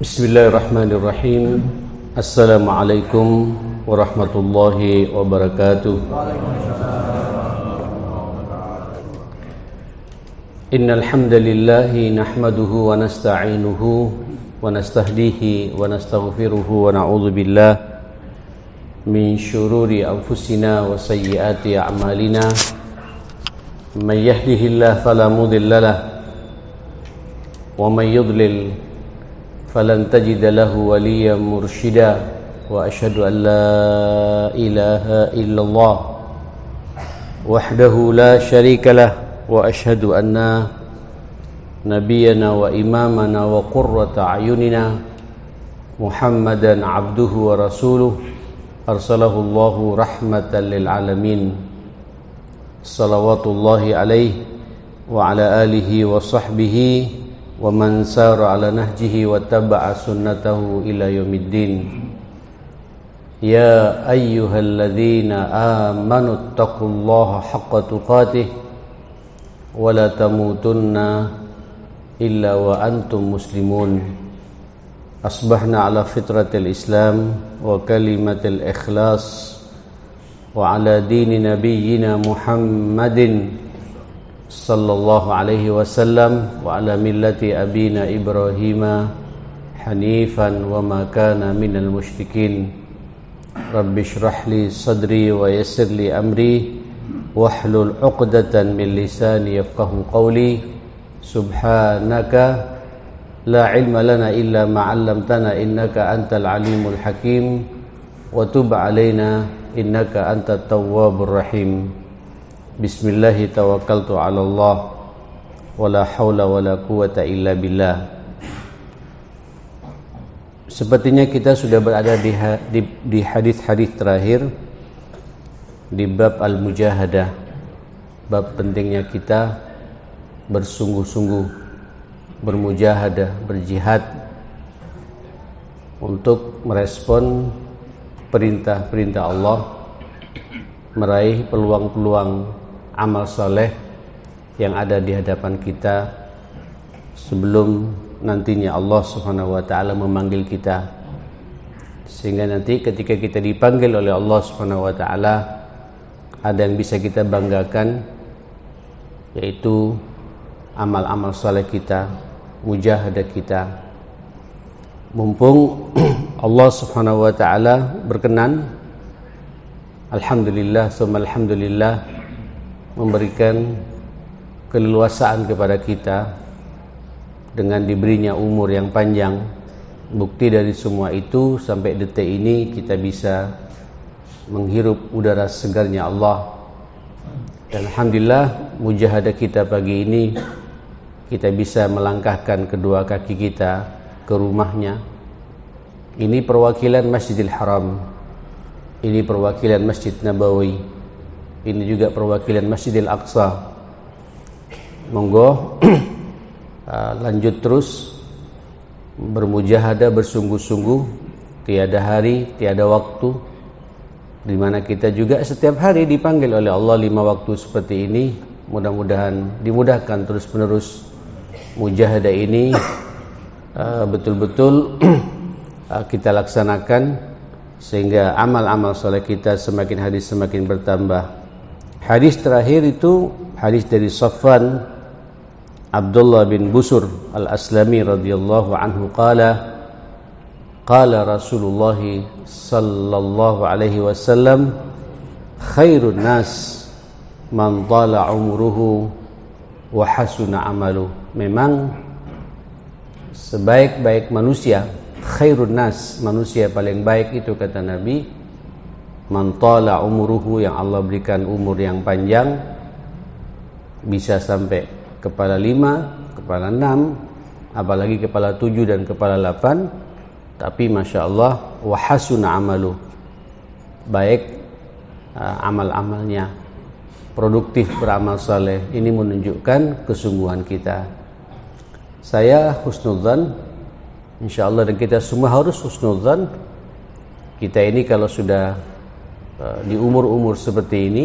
Bismillahirrahmanirrahim. Assalamualaikum warahmatullahi wabarakatuh. Innal hamdalillahi nahmaduhu wa nasta'inuhu wa nastahdihi wa nastaghfiruhu wa na'udzu billah min syururi anfusina wa sayyiati a'malina. May yahdihillahu fala mudilla lahu wa may yudlil falan tajida lahu waliyan mursyida wa asyhadu an la ilaha illallah wahdahu la syarika lah wa asyhadu anna nabiyyana wa imamana wa qurrata ayunina Muhammadan abduhu wa rasuluh arsalahu Allahu rahmatan lil alamin salawatullahi alaihi wa ala alihi wa sahbihi wa man sara ala nahjihi wa taba'a sunnatahu ila yaumiddin. Ya ayyuhalladzina amanu taqullaha haqqa tuqatih wa la tamutunna illa wa antum muslimun. Asbahna ala fitratil islam wa kalimatil ikhlas wa ala dini nabiyyina Muhammadin sallallahu alaihi wasallam wa ala millati abina Ibrahim hanifan wa ma kana minal musyrikin. Rabbi shrah li sadri wa yassir li amri wahlul 'uqdatan min lisani yafqahu qawli. Subhanaka la ilma lana illa ma 'allamtana innaka antal alimul hakim wa tub 'alaina innaka antat tawwabur rahim. Bismillahi tawakkaltu ala Allah wala haula wala quwata illa billah. Sepertinya kita sudah berada di hadis-hadis terakhir di bab al-mujahadah, bab pentingnya kita bersungguh-sungguh bermujahadah, berjihad untuk merespon perintah-perintah Allah, meraih peluang-peluang amal soleh yang ada di hadapan kita sebelum nantinya Allah Subhanahu wa taala memanggil kita, sehingga nanti ketika kita dipanggil oleh Allah Subhanahu wa taala ada yang bisa kita banggakan, yaitu amal-amal soleh kita, mujahadah kita. Mumpung Allah Subhanahu wa taala berkenan, alhamdulillah summa alhamdulillah, memberikan keleluasaan kepada kita dengan diberinya umur yang panjang. Bukti dari semua itu, sampai detik ini kita bisa menghirup udara segarnya Allah. Dan alhamdulillah, mujahadah kita pagi ini, kita bisa melangkahkan kedua kaki kita ke rumahnya. Ini perwakilan Masjidil Haram, ini perwakilan Masjid Nabawi, ini juga perwakilan Masjidil Aqsa. Monggo lanjut terus bermujahadah, bersungguh-sungguh. Tiada hari, tiada waktu di mana kita juga setiap hari dipanggil oleh Allah 5 waktu seperti ini. Mudah-mudahan dimudahkan terus-menerus mujahadah ini betul-betul kita laksanakan, sehingga amal-amal soleh kita semakin hari semakin bertambah. Hadis terakhir itu hadis dari Safwan Abdullah bin Busur al-Aslami radhiyallahu anhu qala Rasulullah sallallahu alaihi wasallam khairun nas man tala umruhu wa hasuna amalu. Memang sebaik-baik manusia, khairun nas, manusia paling baik itu kata Nabi, man tala umruhu, yang Allah berikan umur yang panjang, bisa sampai kepala 5, kepala 6, apalagi kepala 7 dan kepala 8. Tapi Masya Allah, wa hasuna amalu, baik amal-amalnya, produktif beramal saleh. Ini menunjukkan kesungguhan kita. Saya husnudzan, insya Allah, dan kita semua harus husnudzan. Kita ini kalau sudah di umur-umur seperti ini,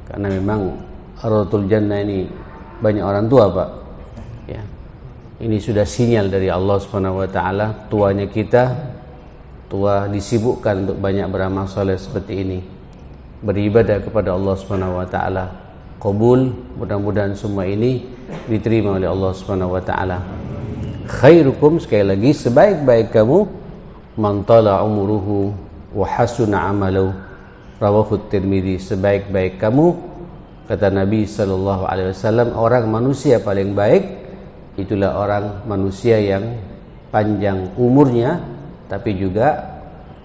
karena memang Ratul Jannah ini banyak orang tua, Pak. Ya. Ini sudah sinyal dari Allah Subhanahu wa taala, tuanya kita, tua disibukkan untuk banyak beramal saleh seperti ini. Beribadah kepada Allah Subhanahu wa taala. Qabul, mudah-mudahan semua ini diterima oleh Allah Subhanahu wa taala. Khairukum, sekali lagi, sebaik-baik kamu, man tala umuruhu wa hasuna amalu. Rawahu Tirmidzi. Sebaik-baik kamu, kata Nabi sallallahu alaihi wasallam, orang manusia paling baik itulah orang manusia yang panjang umurnya tapi juga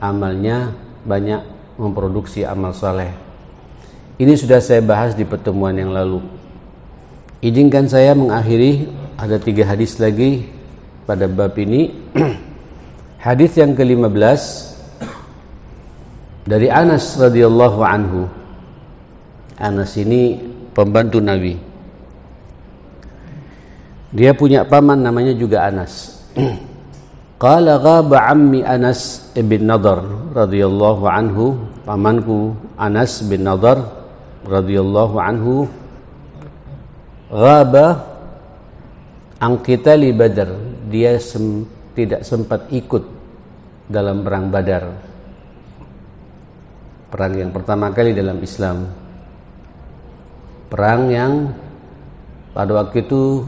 amalnya banyak, memproduksi amal saleh. Ini sudah saya bahas di pertemuan yang lalu. Izinkan saya mengakhiri, ada 3 hadis lagi pada bab ini. Hadis yang ke-15 dari Anas radhiyallahu anhu. Anas ini pembantu Nabi. Dia punya paman namanya juga Anas. Qala ghaba ammi Anas bin Nadar radhiyallahu anhu, pamanku Anas bin Nadar radhiyallahu anhu, ghaba an qitali Badar. Dia tidak sempat ikut dalam perang Badar, perang yang pertama kali dalam Islam, perang yang pada waktu itu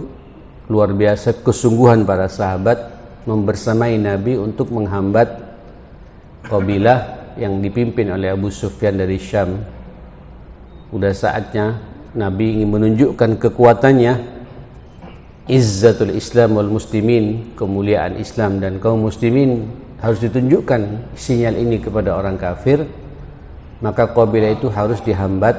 luar biasa kesungguhan para sahabat membersamai Nabi untuk menghambat kabilah yang dipimpin oleh Abu Sufyan dari Syam. Udah saatnya Nabi ingin menunjukkan kekuatannya, izzatul Islam wal muslimin, kemuliaan Islam dan kaum muslimin harus ditunjukkan sinyal ini kepada orang kafir. Maka kabilah itu harus dihambat,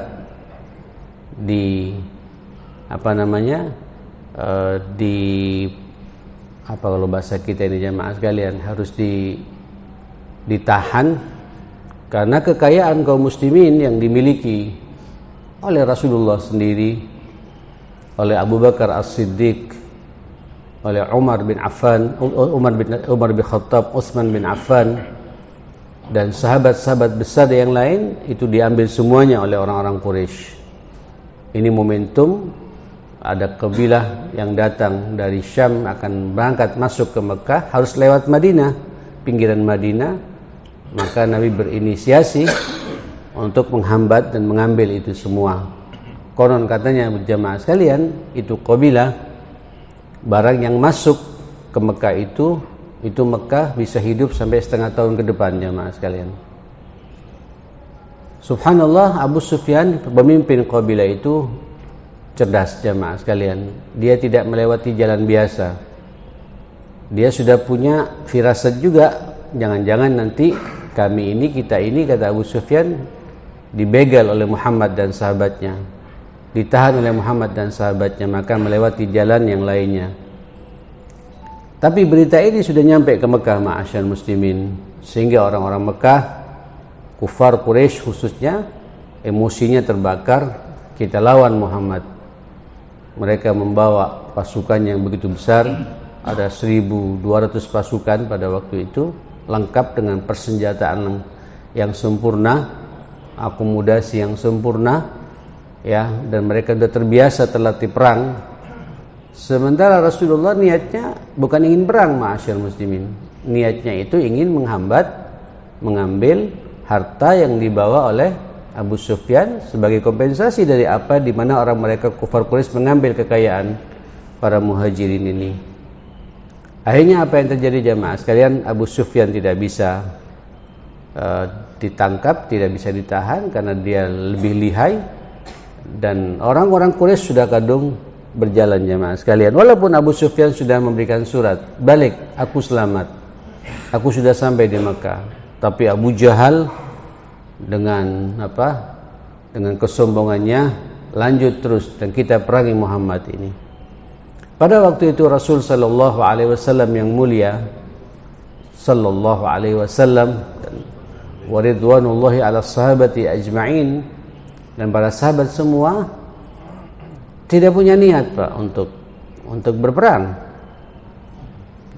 kalau bahasa kita ini jamaah sekalian, harus ditahan karena kekayaan kaum muslimin yang dimiliki oleh Rasulullah sendiri, oleh Abu Bakar As-Siddiq, oleh Umar bin Affan, Umar bin Khattab, Utsman bin Affan, dan sahabat-sahabat besar yang lain, itu diambil semuanya oleh orang-orang Quraisy. Ini momentum, ada kabilah yang datang dari Syam akan berangkat masuk ke Mekah, harus lewat Madinah, pinggiran Madinah. Maka Nabi berinisiasi untuk menghambat dan mengambil itu semua. Konon katanya jamaah sekalian, itu kabilah, barang yang masuk ke Mekah itu Mekah bisa hidup sampai setengah tahun ke depan jamaah sekalian. Subhanallah, Abu Sufyan pemimpin kabilah itu cerdas jamaah sekalian. Dia tidak melewati jalan biasa. Dia sudah punya firasat juga, jangan-jangan nanti kita ini kata Abu Sufyan dibegal oleh Muhammad dan sahabatnya, ditahan oleh Muhammad dan sahabatnya, maka melewati jalan yang lainnya. Tapi berita ini sudah nyampe ke Mekah ma'asyar muslimin, sehingga orang-orang Mekah, kufar Quraisy khususnya, emosinya terbakar, kita lawan Muhammad. Mereka membawa pasukan yang begitu besar, ada 1.200 pasukan pada waktu itu, lengkap dengan persenjataan yang sempurna, akomodasi yang sempurna, ya, dan mereka sudah terbiasa terlatih perang. Sementara Rasulullah niatnya bukan ingin perang ma'asyar muslimin, niatnya itu ingin menghambat, mengambil harta yang dibawa oleh Abu Sufyan sebagai kompensasi dari apa di mana orang mereka kufar Quraisy mengambil kekayaan para muhajirin ini. Akhirnya apa yang terjadi jamaah sekalian? Abu Sufyan tidak bisa ditangkap, tidak bisa ditahan karena dia lebih lihai, dan orang-orang Quraisy sudah kadung berjalan jamaah sekalian. Walaupun Abu Sufyan sudah memberikan surat, balik, aku selamat, aku sudah sampai di Mekah, tapi Abu Jahal dengan kesombongannya lanjut terus, dan kita perangi Muhammad ini. Pada waktu itu Rasul sallallahu alaihi wasallam yang mulia sallallahu alaihi wasallam wa ridwanullahi ala sahabati ajma'in, dan para sahabat semua tidak punya niat Pak untuk berperang.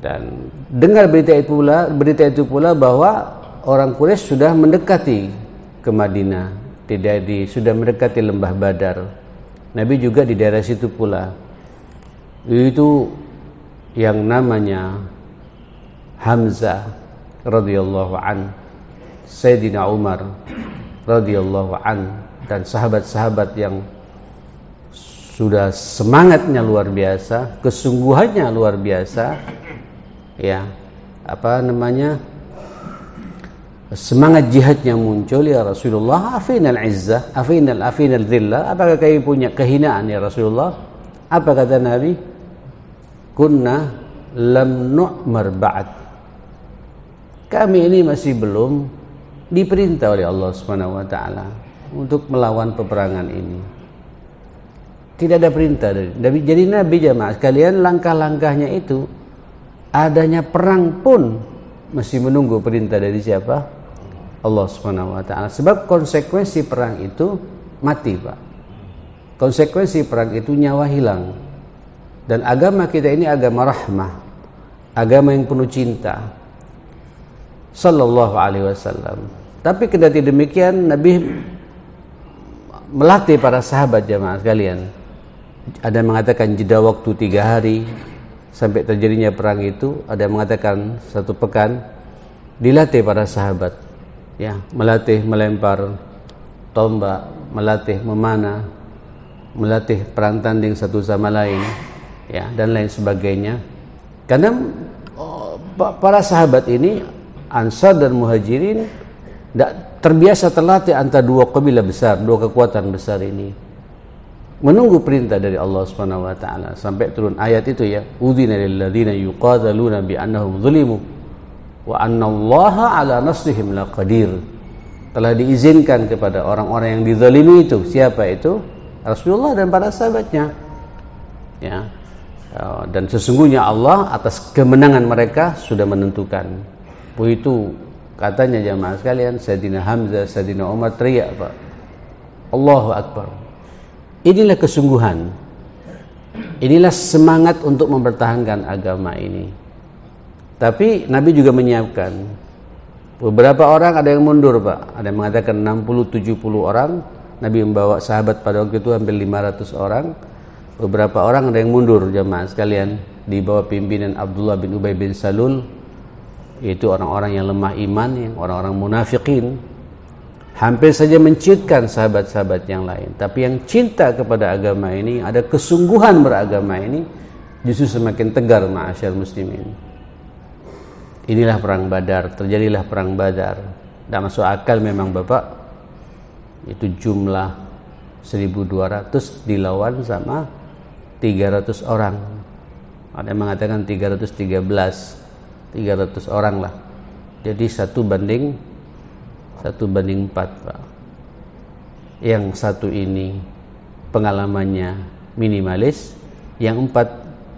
Dan dengar berita itu pula bahwa orang Quraisy sudah mendekati ke Madinah, sudah mendekati lembah Badar. Nabi juga di daerah situ pula. Itu yang namanya Hamzah radhiyallahu an, Sayyidina Umar radhiyallahu an, dan sahabat-sahabat yang sudah semangatnya luar biasa, kesungguhannya luar biasa, ya, semangat jihadnya muncul. Ya Rasulullah, afinal izzah, afinal dhillah, apakah kami punya kehinaan ya Rasulullah? Apa kata Nabi? Kunna lam nu'mar ba'd, kami ini masih belum diperintah oleh Allah Subhanahu wa taala untuk melawan peperangan ini. Tidak ada perintah dari Nabi. Jadi Nabi, jamaah sekalian, langkah-langkahnya itu, adanya perang pun masih menunggu perintah dari siapa? Allah Subhanahu wa taala. Sebab konsekuensi perang itu mati, Pak. Konsekuensi perang itu nyawa hilang. Dan agama kita ini agama rahmah, agama yang penuh cinta, sallallahu alaihi wasallam. Tapi kendati demikian, Nabi melatih para sahabat, jamaah sekalian. Ada yang mengatakan jeda waktu 3 hari sampai terjadinya perang itu, ada yang mengatakan 1 pekan. Dilatih para sahabat, ya, melatih melempar tombak, melatih memanah, melatih perang tanding satu sama lain, ya, dan lain sebagainya. Karena para sahabat ini, Ansar dan Muhajirin, terbiasa terlatih antara 2 kabilah besar, 2 kekuatan besar ini, menunggu perintah dari Allah Subhanahu wa taala, sampai turun ayat itu, ya, udzina lil ladzina yuqataluna bi annahum zulimu wa annallaha ala nasrihim laqadir. Telah diizinkan kepada orang-orang yang dizalimi itu. Siapa itu? Rasulullah dan para sahabatnya, ya. Dan sesungguhnya Allah atas kemenangan mereka sudah menentukan. Itu katanya, jamaah sekalian, Sayyidina Hamzah, Sayyidina Umar teriak, Pak, Allahu Akbar. Inilah kesungguhan, inilah semangat untuk mempertahankan agama ini. Tapi Nabi juga menyiapkan beberapa orang, ada yang mundur, Pak. Ada yang mengatakan 60-70 orang. Nabi membawa sahabat pada waktu itu hampir 500 orang. Beberapa orang ada yang mundur, jamaah sekalian, di bawah pimpinan Abdullah bin Ubay bin Salul. Itu orang-orang yang lemah iman, yang orang-orang munafikin, hampir saja menciutkan sahabat-sahabat yang lain. Tapi yang cinta kepada agama ini, ada kesungguhan beragama ini, justru semakin tegar, ma'asyar muslimin. Inilah perang Badar, terjadilah perang Badar. Tidak masuk akal memang, Bapak, itu jumlah 1.200 dilawan sama 300 orang. Ada yang mengatakan 300 orang lah. Jadi 1 banding 4, Pak. Yang satu ini pengalamannya minimalis, yang 4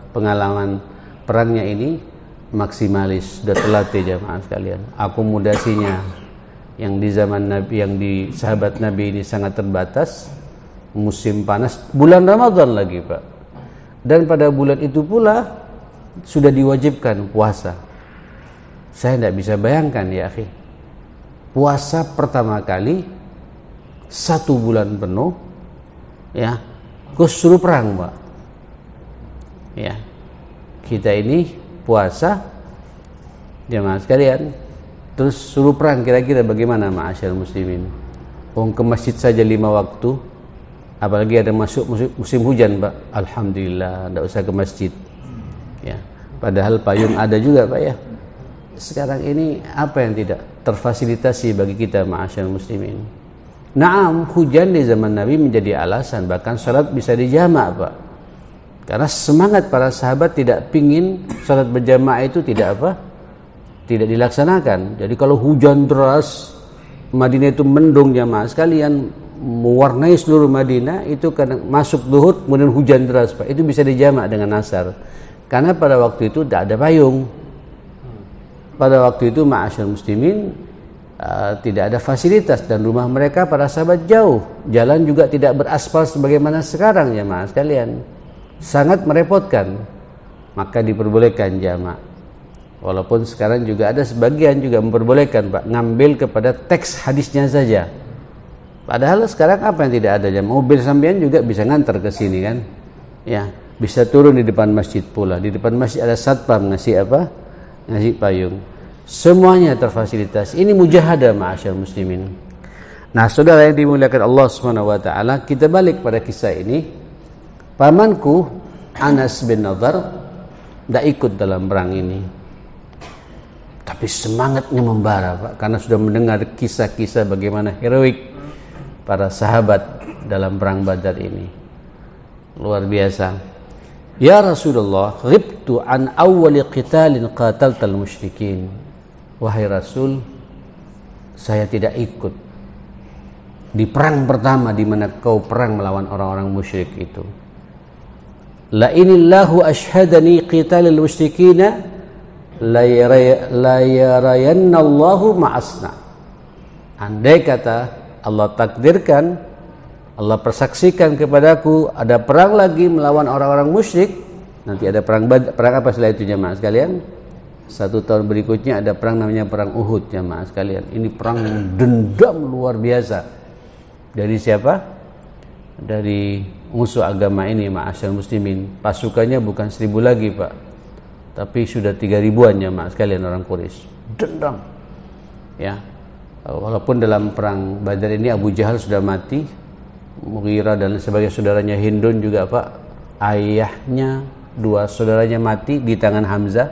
pengalaman perangnya ini maksimalis, sudah terlatih, jamaah sekalian. Akomodasinya yang di zaman Nabi, yang di sahabat Nabi ini sangat terbatas. Musim panas, bulan Ramadan lagi, Pak. Dan pada bulan itu pula sudah diwajibkan puasa. Saya tidak bisa bayangkan, ya akhi, puasa pertama kali 1 bulan penuh, ya, suruh perang, Pak. Ya, kita ini puasa, jemaah sekalian, terus suruh perang, kira-kira bagaimana, ma'asyar muslimin? Ke masjid saja 5 waktu, apalagi ada masuk musim hujan, Pak, alhamdulillah, tidak usah ke masjid, ya. Padahal payung ada juga, Pak, ya. Sekarang ini apa yang tidak terfasilitasi bagi kita, ma'asyar muslimin? Naam, hujan di zaman Nabi menjadi alasan, bahkan salat bisa dijamak, Pak. Karena semangat para sahabat tidak pingin salat berjamaah itu tidak dilaksanakan. Jadi kalau hujan deras, Madinah itu mendung, jamaah sekalian, mewarnai seluruh Madinah, itu kadang masuk zuhur kemudian hujan deras, Pak. Itu bisa dijamak dengan asar. Karena pada waktu itu tidak ada payung. Pada waktu itu, ma'asyar muslimin, tidak ada fasilitas, dan rumah mereka para sahabat jauh. Jalan juga tidak beraspal sebagaimana sekarang, jamaah sekalian. Sangat merepotkan. Maka diperbolehkan jamak. Walaupun sekarang juga ada sebagian juga memperbolehkan, Pak, ngambil kepada teks hadisnya saja. Padahal sekarang apa yang tidak ada, jam mobil sampean juga bisa ngantar ke sini, kan? Ya, bisa turun di depan masjid pula. Di depan masjid ada satpam ngasih apa? Ngasih payung. Semuanya terfasilitasi. Ini mujahadah ma'asyar muslimin. Nah, saudara yang dimuliakan Allah Subhanahu wa taala, kita balik pada kisah ini. Pamanku Anas bin Nadhr tidak ikut dalam perang ini. Tapi semangatnya membara, Pak, karena sudah mendengar kisah-kisah bagaimana heroik para sahabat dalam perang Badar ini. Luar biasa. Ya Rasulullah, ghibtu an awwali qitalin qataltal musyrikin. Wahai Rasul, saya tidak ikut di perang pertama di mana kau perang melawan orang-orang musyrik itu. La inillahu ashhadani qitalil musyrikina la yarayanna Allahu ma'asna. Andai kata Allah takdirkan, Allah persaksikan kepadaku ada perang lagi melawan orang-orang musyrik, nanti ada perang apa setelah itu jemaah sekalian? 1 tahun berikutnya ada perang namanya perang Uhud jemaah sekalian. Ini perang dendam luar biasa. Dari siapa? Dari musuh agama ini ma'asyar muslimin. Pasukannya bukan 1000 lagi, Pak, tapi sudah 3000-an jemaah sekalian orang Quraisy. Dendam. Ya. Walaupun dalam perang Badar ini Abu Jahal sudah mati, Mughirah dan sebagai saudaranya Hindun juga, Pak, ayahnya 2 saudaranya mati di tangan Hamzah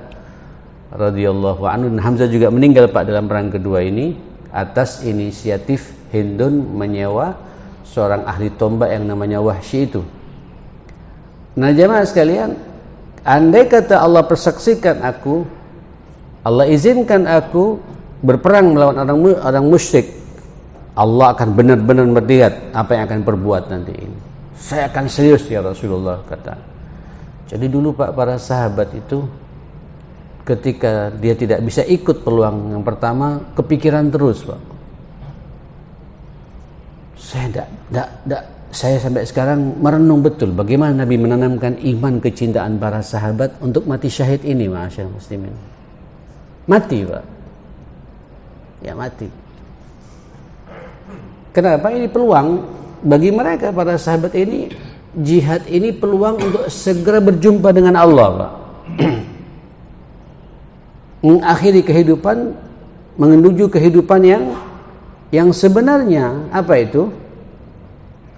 radhiyallahu anhu. Hamzah juga meninggal, Pak, dalam perang kedua ini atas inisiatif Hindun menyewa seorang ahli tombak yang namanya Wahsy itu. Nah, jemaah sekalian, andai kata Allah persaksikan aku, Allah izinkan aku berperang melawan orang musyrik, Allah akan benar-benar melihat apa yang akan perbuat nanti ini. Saya akan serius ya Rasulullah, kata. Jadi dulu, Pak, para sahabat itu ketika dia tidak bisa ikut peluang yang pertama, kepikiran terus, Pak. Saya sampai sekarang merenung betul bagaimana Nabi menanamkan iman kecintaan para sahabat untuk mati syahid ini, ma'asyar muslimin. Mati, Pak. Ya, mati. Kenapa? Ini peluang bagi mereka para sahabat ini. Jihad ini peluang untuk segera berjumpa dengan Allah, Pak. Mengakhiri kehidupan, menuju kehidupan yang sebenarnya apa itu?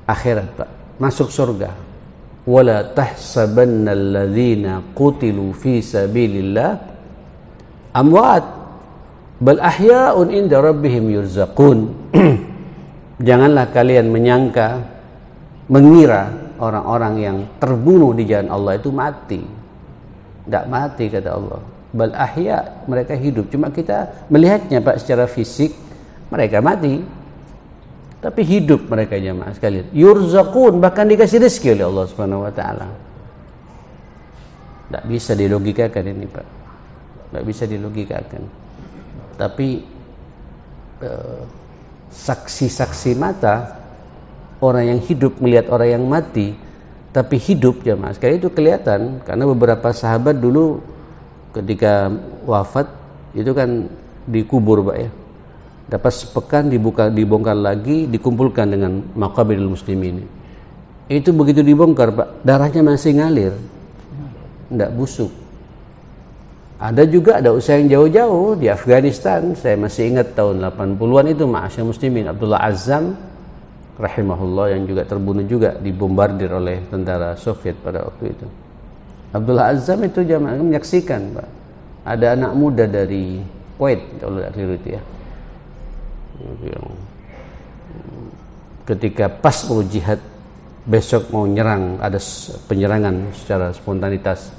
Akhirat, Pak. Masuk surga. Wala tahsabanna alladzina qutilu fi sabilillah amwat bal ahya'un inda rabbihim yurzaqun. Janganlah kalian menyangka, mengira orang-orang yang terbunuh di jalan Allah itu mati. Tidak mati, kata Allah. Bal ahya, mereka hidup. Cuma kita melihatnya, Pak, secara fisik mereka mati, tapi hidup mereka, jemaah sekalian. Yurzaqun, bahkan dikasih rezeki oleh Allah Subhanahu wa taala. Tidak bisa dilogikakan ini, Pak. Tidak bisa dilogikakan. Tapi saksi-saksi mata orang yang hidup melihat orang yang mati tapi hidup, jemaah sekalian, itu kelihatan. Karena beberapa sahabat dulu ketika wafat itu kan dikubur, Pak, ya. Dapat sepekan dibongkar lagi, dikumpulkan dengan maqabirul muslimin. Itu begitu dibongkar, Pak, darahnya masih ngalir, tidak busuk. Ada juga, ada usaha yang jauh-jauh di Afghanistan. Saya masih ingat tahun 80-an itu, ma'asyar muslimin, Abdullah Azzam rahimahullah yang juga terbunuh juga, dibombardir oleh tentara Soviet pada waktu itu. Abdullah Azzam itu jamaah menyaksikan, Pak, ada anak muda dari Kuwait kalau tidak keliru itu, ya, ketika pas mau jihad, besok mau nyerang, ada penyerangan secara spontanitas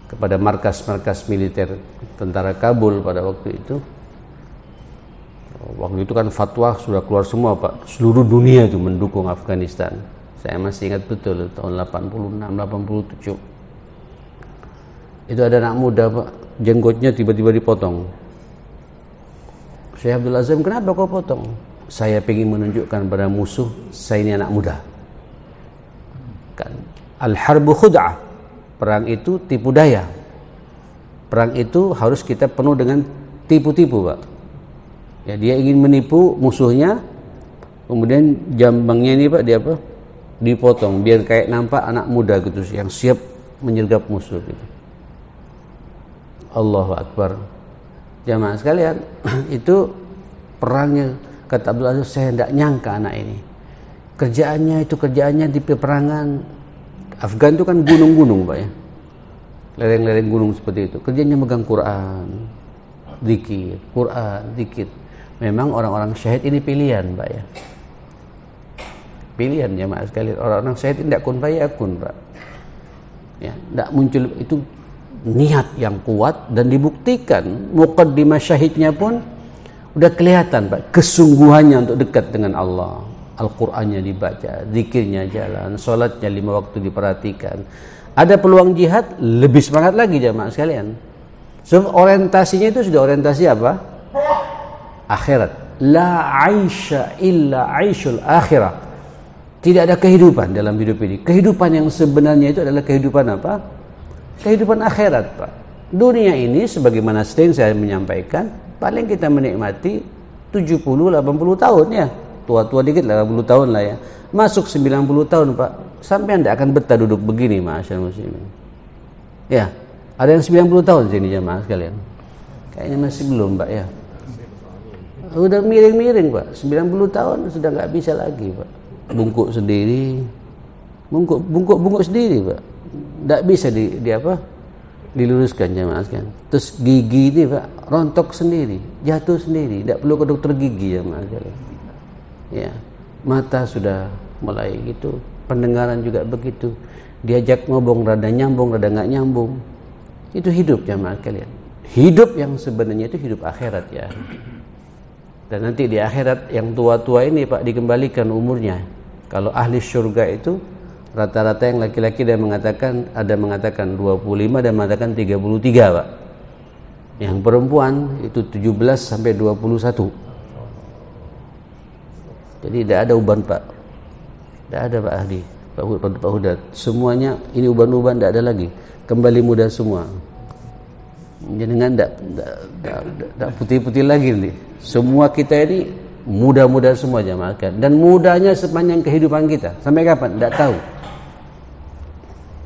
kepada markas-markas militer tentara Kabul pada waktu itu. Waktu itu kan fatwa sudah keluar semua, Pak, seluruh dunia itu mendukung Afghanistan. Saya masih ingat betul tahun 86, 87. Itu ada anak muda, Pak, jenggotnya tiba-tiba dipotong. Syekh Abdul Azam, kenapa kau potong? Saya ingin menunjukkan pada musuh, saya ini anak muda. Kan al-harbu khud'ah, perang itu tipu daya. Perang itu harus kita penuh dengan tipu-tipu, Pak. Ya, dia ingin menipu musuhnya, kemudian jambangnya ini, Pak, dia apa? Dipotong biar kayak nampak anak muda gitu yang siap menyergap musuh gitu. Allahu Akbar. Jamaah sekalian, itu perangnya, kata Abdul Aziz, saya tidak nyangka anak ini. Kerjaannya di peperangan Afgan itu kan gunung-gunung Pak ya. Lereng-lereng gunung seperti itu. Kerjanya megang Quran, zikir, Quran, zikir. Memang orang-orang syahid ini pilihan Pak ya. Pilihan jamaah sekalian. Orang-orang syahid ini tidak kun fayakun Pak. Ya, tidak muncul, itu niat yang kuat dan dibuktikan. Muqaddimah syahidnya pun udah kelihatan Pak, kesungguhannya untuk dekat dengan Allah. Al-Qur'annya dibaca, zikirnya jalan, sholatnya 5 waktu diperhatikan. Ada peluang jihad, lebih semangat lagi jamaah sekalian. So, orientasinya itu sudah orientasi apa? Akhirat. La aisha illa aishul akhirah. Tidak ada kehidupan dalam hidup ini. Kehidupan yang sebenarnya itu adalah kehidupan apa? Kehidupan akhirat Pak. Dunia ini sebagaimana sering saya menyampaikan, paling kita menikmati 70-80 tahun ya. Tua-tua dikit 80 tahun lah ya. Masuk 90 tahun Pak, sampai Anda akan betah duduk begini ma'asyarul muslimin. Ya, ada yang 90 tahun sini jamaah sekalian. Kayaknya masih belum Pak ya. Udah miring-miring Pak, 90 tahun sudah nggak bisa lagi Pak. Bungkuk sendiri, bungkuk sendiri Pak. Nggak bisa diluruskan jamaah sekalian. Terus gigi ini Pak, rontok sendiri, jatuh sendiri, tidak perlu ke dokter gigi jamaah sekalian. Ya, mata sudah mulai gitu, pendengaran juga begitu. Diajak ngomong rada nyambung, rada nggak nyambung. Itu hidup jamaah sekalian. Hidup yang sebenarnya itu hidup akhirat ya. Dan nanti di akhirat yang tua-tua ini Pak dikembalikan umurnya. Kalau ahli surga itu rata-rata yang laki-laki ada mengatakan 25 dan mengatakan 33 Pak. Yang perempuan itu 17 sampai 21. Jadi tidak ada uban Pak. Tidak ada Pak Ahli, Pak Hudat. Semuanya ini uban-uban tidak ada lagi. Kembali muda semua. Jangan tidak putih-putih lagi nih. Semua kita ini muda-muda semua jamaah. Dan mudanya sepanjang kehidupan kita. Sampai kapan? Tidak tahu.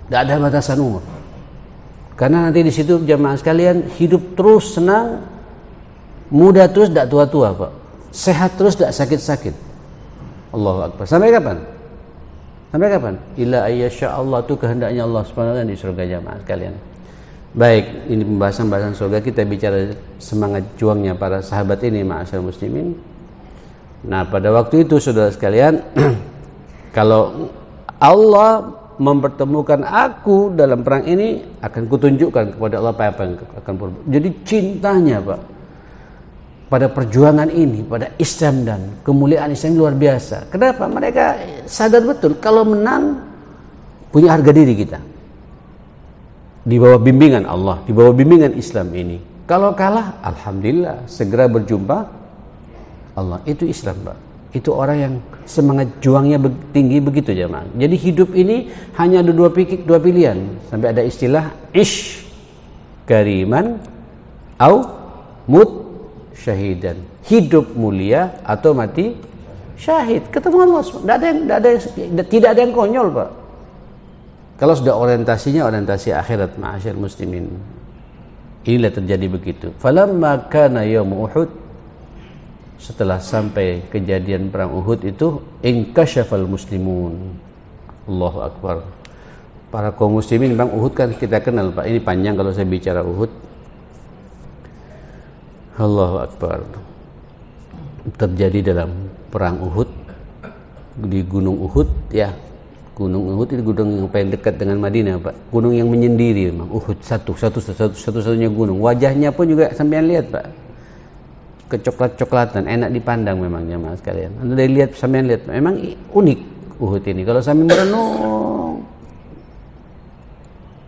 Tidak ada batasan umur. Karena nanti di situ jamaah sekalian hidup terus senang, muda terus tidak tua-tua Pak. Sehat terus tidak sakit-sakit. Allahu Akbar. Sampai kapan? Sampai kapan? Ila ayyasha Allah, itu kehendaknya Allah Subhanahu wa taala di surga jamaah sekalian. Baik, ini pembahasan surga, kita bicara semangat juangnya para sahabat ini ma'asyarul muslimin. Nah, pada waktu itu saudara sekalian, kalau Allah mempertemukan aku dalam perang ini, akan kutunjukkan kepada Allah apa yang akan berbuat. Jadi cintanya Pak pada perjuangan ini, pada Islam dan kemuliaan Islam luar biasa. Kenapa? Mereka sadar betul kalau menang punya harga diri kita. Di bawah bimbingan Allah, di bawah bimbingan Islam ini. Kalau kalah, alhamdulillah, segera berjumpa Allah. Itu Islam Pak. Itu orang yang semangat juangnya tinggi begitu jemaah. Jadi hidup ini hanya ada dua pilihan. Sampai ada istilah ish kariman au mut syahidan. Hidup mulia atau mati syahid. Ketemu Allah. Tidak ada yang konyol Pak. Kalau sudah orientasinya orientasi akhirat ma'asyar muslimin. Inilah terjadi begitu. Falamma kana yaum Uhud, setelah sampai kejadian perang Uhud itu, inkasyafal muslimun. Allahu Akbar. Para kaum muslimin, bang, Uhud kan kita kenal Pak. Ini panjang kalau saya bicara Uhud. Allahu Akbar. Terjadi dalam perang Uhud di Gunung Uhud ya. Gunung Uhud itu gunung yang paling dekat dengan Madinah Pak. Gunung yang menyendiri memang. Uhud satu-satunya gunung. Wajahnya pun juga sampean lihat Pak. Kecoklat-coklatan, enak dipandang memang jemaah sekalian. Anda lihat, sampean lihat, memang unik Uhud ini. Kalau sambil merenung,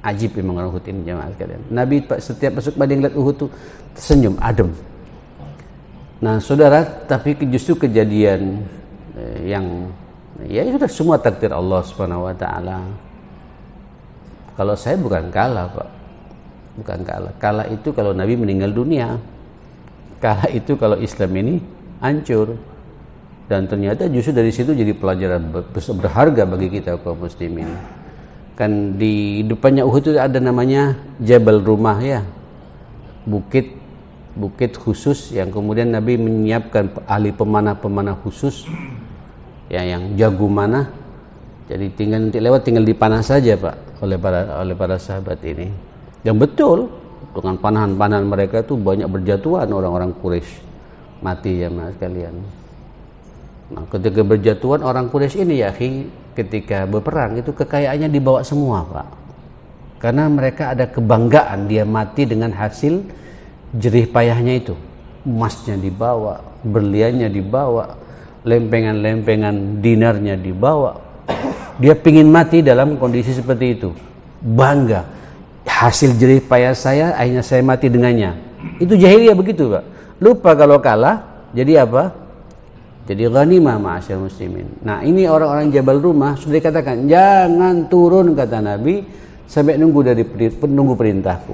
ajib memang orang Uhud ini jemaah sekalian. Nabi Pak setiap masuk Madinah lihat Uhud tuh senyum, adem. Nah saudara, tapi justru kejadian yang ya itu sudah semua takdir Allah Subhanahu wa taala. Kalau saya bukan kalah Pak. Bukan kalah. Kalah itu kalau Nabi meninggal dunia. Kalah itu kalau Islam ini hancur. Dan ternyata justru dari situ jadi pelajaran berharga bagi kita kaum muslimin. Kan di depannya Uhud itu ada namanya Jabal Rumah ya, bukit khusus yang kemudian Nabi menyiapkan ahli pemanah khusus ya, yang jago mana. Jadi tinggal dipanah saja Pak oleh para sahabat ini. Yang betul dengan panahan mereka itu banyak berjatuhan orang-orang Quraisy, mati ya mas kalian. Nah, ketika berjatuhan orang Quraisy ini ya, ketika berperang itu kekayaannya dibawa semua Pak, karena mereka ada kebanggaan dia mati dengan hasil jerih payahnya itu. Emasnya dibawa, berliannya dibawa, lempengan dinarnya dibawa. Dia pingin mati dalam kondisi seperti itu, bangga hasil jerih payah saya, akhirnya saya mati dengannya. Itu jahiliyah begitu Pak, lupa kalau kalah jadi apa? Jadi ghanimah ma'asyar muslimin. Nah ini orang-orang Jabal Rumah sudah dikatakan jangan turun kata Nabi sampai nunggu perintahku.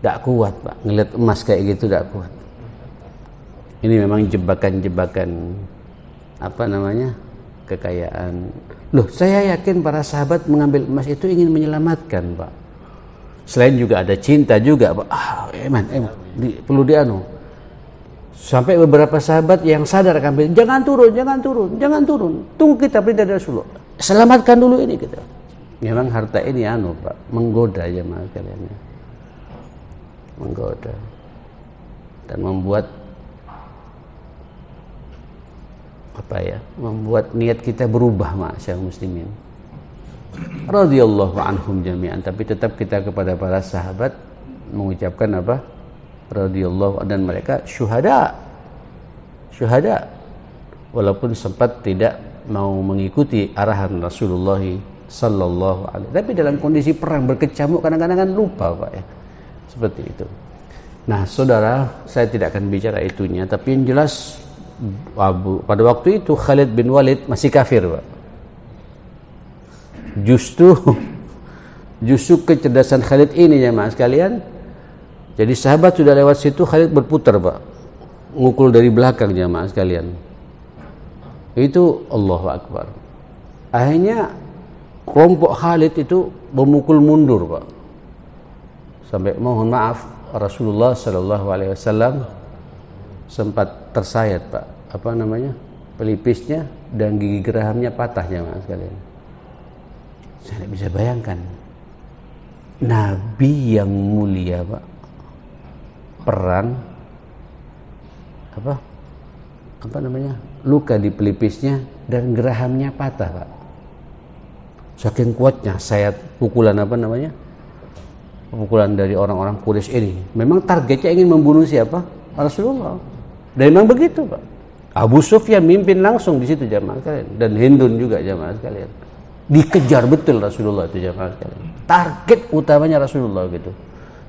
Tak kuat Pak, ngeliat emas kayak gitu tak kuat. Ini memang jebakan-jebakan kekayaan. Loh, saya yakin para sahabat mengambil emas itu ingin menyelamatkan Pak. Selain juga ada cinta juga Pak. Perlu dianu. Sampai beberapa sahabat yang sadar akan jangan turun. Tunggu kita perintah dari Rasulullah. Selamatkan dulu ini kita. Memang harta ini Pak, menggoda jemaah kalian. Menggoda. Dan membuat membuat niat kita berubah ma'asyar muslimin. Radhiyallahu anhum jami'an, tapi tetap kita kepada para sahabat mengucapkan radhiyallahu, dan mereka syuhada walaupun sempat tidak mau mengikuti arahan Rasulullah sallallahu alaihi, tapi dalam kondisi perang berkecamuk kadang-kadang lupa Pak ya, seperti itu. Nah saudara, saya tidak akan bicara itunya, tapi yang jelas pada waktu itu Khalid bin Walid masih kafir Pak. Justru kecerdasan Khalid ini ya mas kalian. Jadi sahabat sudah lewat situ, Khalid berputar Pak, ngukul dari belakang jamaah sekalian. Itu Allahu Akbar. Akhirnya kelompok Khalid itu memukul mundur Pak, sampai mohon maaf Rasulullah Shallallahu Alaihi Wasallam sempat tersayat Pak, pelipisnya dan gigi gerahamnya patah jamaah sekalian. Saya tidak bisa bayangkan Nabi yang mulia Pak, perang luka di pelipisnya dan gerahamnya patah Pak. Saking kuatnya sayat pukulan pukulan dari orang-orang Quraisy ini. Memang targetnya ingin membunuh siapa? Rasulullah. Dan memang begitu Pak. Abu Sufyan mimpin langsung di situ jamaah sekalian, dan Hindun juga jamaah sekalian. Dikejar betul Rasulullah itu jamaah sekalian. Target utamanya Rasulullah gitu.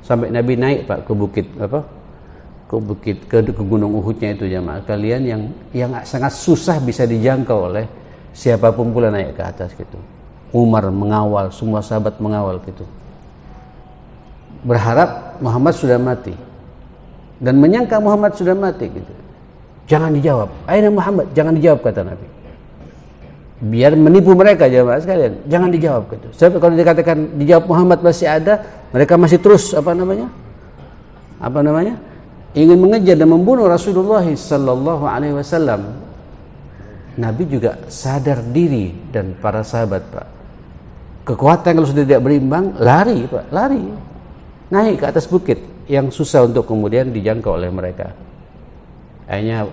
Sampai Nabi naik Pak ke gunung Uhudnya itu jamaah kalian, yang sangat susah bisa dijangkau oleh siapapun pula naik ke atas gitu. Umar mengawal, semua sahabat mengawal gitu. Berharap Muhammad sudah mati dan menyangka Muhammad sudah mati gitu. Jangan dijawab. Aina Muhammad, jangan dijawab kata Nabi. Biar menipu mereka jemaah sekalian, jangan dijawab gitu. Sebab kalau dikatakan dijawab Muhammad masih ada, mereka masih terus ingin mengejar dan membunuh Rasulullah sallallahu alaihi wasallam. Nabi juga sadar diri dan para sahabat Pak. Kekuatan kalau sudah tidak berimbang, lari Pak, lari. Naik ke atas bukit yang susah untuk kemudian dijangkau oleh mereka. Akhirnya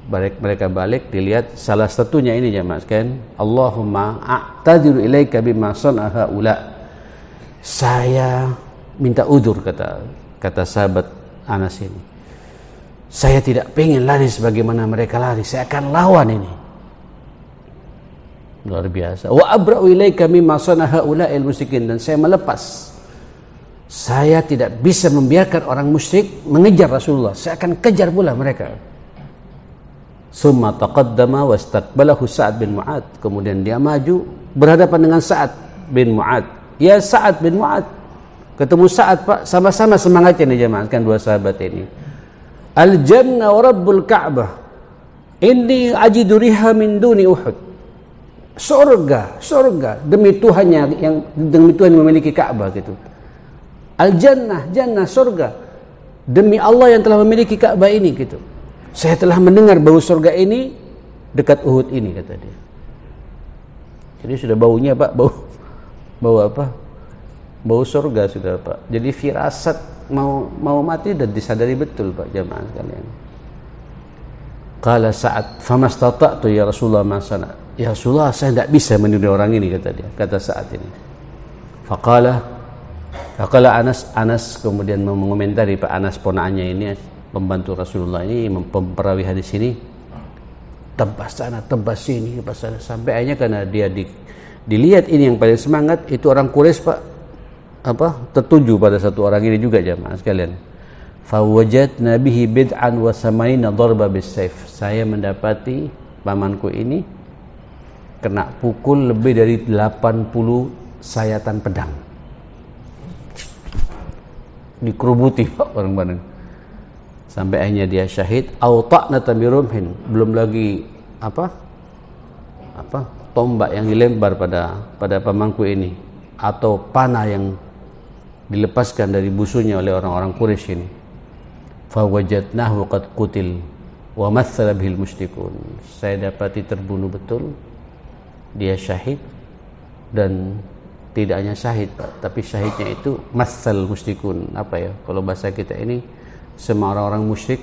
mereka balik, dilihat salah satunya ini jemaah sekalian, Allahumma a'tadiru ilaika bima sana'a haula. Saya minta udzur kata sahabat Anas ini. Saya tidak pengen lari sebagaimana mereka lari, saya akan lawan ini. Luar biasa. Wa abra'u ilaika mimma sana'a haula al-musyrikin, dan saya melepas. Saya tidak bisa membiarkan orang musyrik mengejar Rasulullah, saya akan kejar pula mereka. Summa taqaddama wastaqbalahu Sa'ad bin Mu'ad. Kemudian dia maju berhadapan dengan Sa'ad bin Mu'ad. Ya Sa'ad bin Mu'ad. Ketemu Sa'ad Pak, sama-sama semangatnya nih jemaah kan dua sahabat ini. Al-jannah wa rabbul Ka'bah. Inni ajidu riha min duni Uhud. surga demi Tuhan yang memiliki Ka'bah gitu. Al-jannah, jannah, surga demi Allah yang telah memiliki Ka'bah ini gitu. Saya telah mendengar bau surga ini dekat Uhud ini, kata dia. Jadi sudah baunya Pak, bau apa? Bau surga sudah Pak. Jadi firasat mau mati dan disadari betul Pak jamaah sekalian. Qala Sa'ad famastata'tu ya Rasulullah ma sana. Ya Rasulullah, saya tidak bisa meniru orang ini, kata dia. Kata Sa'ad ini. Faqala Anas kemudian mengomentari, Pak Anas ponaannya ini, pembantu Rasulullah ini, perawi hadis ini, tebas sana, tebas sini, tebas sana, sampai akhirnya karena dia dilihat ini yang paling semangat, itu orang Quraisy Pak, tertuju pada satu orang ini juga jamaah sekalian. Fawajadna bihi bid'an wa samanina darba bisayf. Saya mendapati pamanku ini kena pukul lebih dari 80 sayatan pedang. Dikerubuti Pak bareng-bareng. Sampai akhirnya dia syahid. Auta'na tamirumhin. Belum lagi tombak yang dilempar pada pamanku ini, atau panah yang dilepaskan dari busunya oleh orang-orang Quraisy ini. Fawajadnahu qad qutil wa matsala bihil musyrikun. Saya dapati terbunuh betul, dia syahid, dan tidak hanya syahid Pak, tapi syahidnya itu matsal musyrikun. Apa ya kalau bahasa kita ini, semua orang-orang musyrik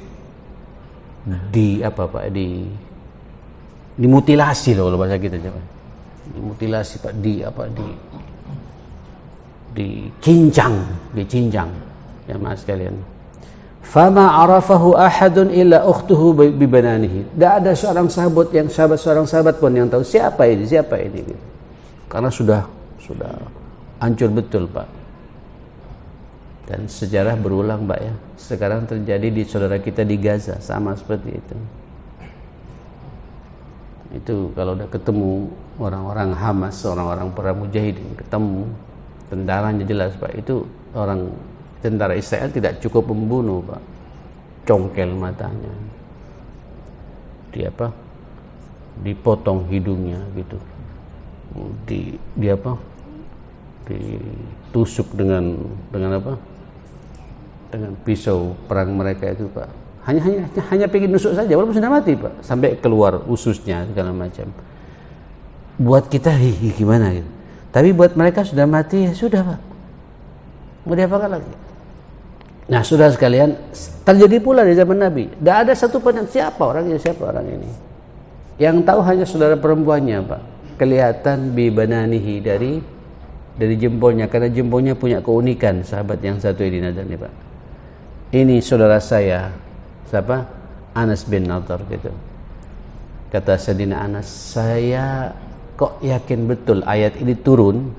dimutilasi loh kalau bahasa kita Pak. Dimutilasi Pak, dicincang ya mas sekalian. Fama arafahu ahadun illa ukhtuhu bibananihi. Tidak ada seorang sahabat pun yang tahu siapa ini gitu. Karena sudah hancur betul Pak. Dan sejarah berulang Pak ya. Sekarang terjadi di saudara kita di Gaza, sama seperti itu. Itu kalau udah ketemu orang-orang Hamas, orang-orang para mujahidin, ketemu tentaranya jelas Pak, itu orang tentara Israel tidak cukup membunuh Pak, congkel matanya, dipotong hidungnya gitu, ditusuk dengan pisau perang mereka itu Pak. Hanya pengen nusuk saja walaupun sudah mati Pak, sampai keluar ususnya segala macam. Buat kita gimana gitu, tapi buat mereka sudah mati ya sudah Pak, mau diapakan lagi. Nah saudara sekalian, terjadi pula di zaman Nabi, tidak ada satu pun yang siapa orang ini. Yang tahu hanya saudara perempuannya Pak, kelihatan bibananihi dari jempolnya, karena jempolnya punya keunikan. Sahabat yang satu ini nih Pak, ini saudara saya, siapa? Anas bin Nadhr gitu. Kata Sayyidina Anas, saya kok yakin betul ayat ini turun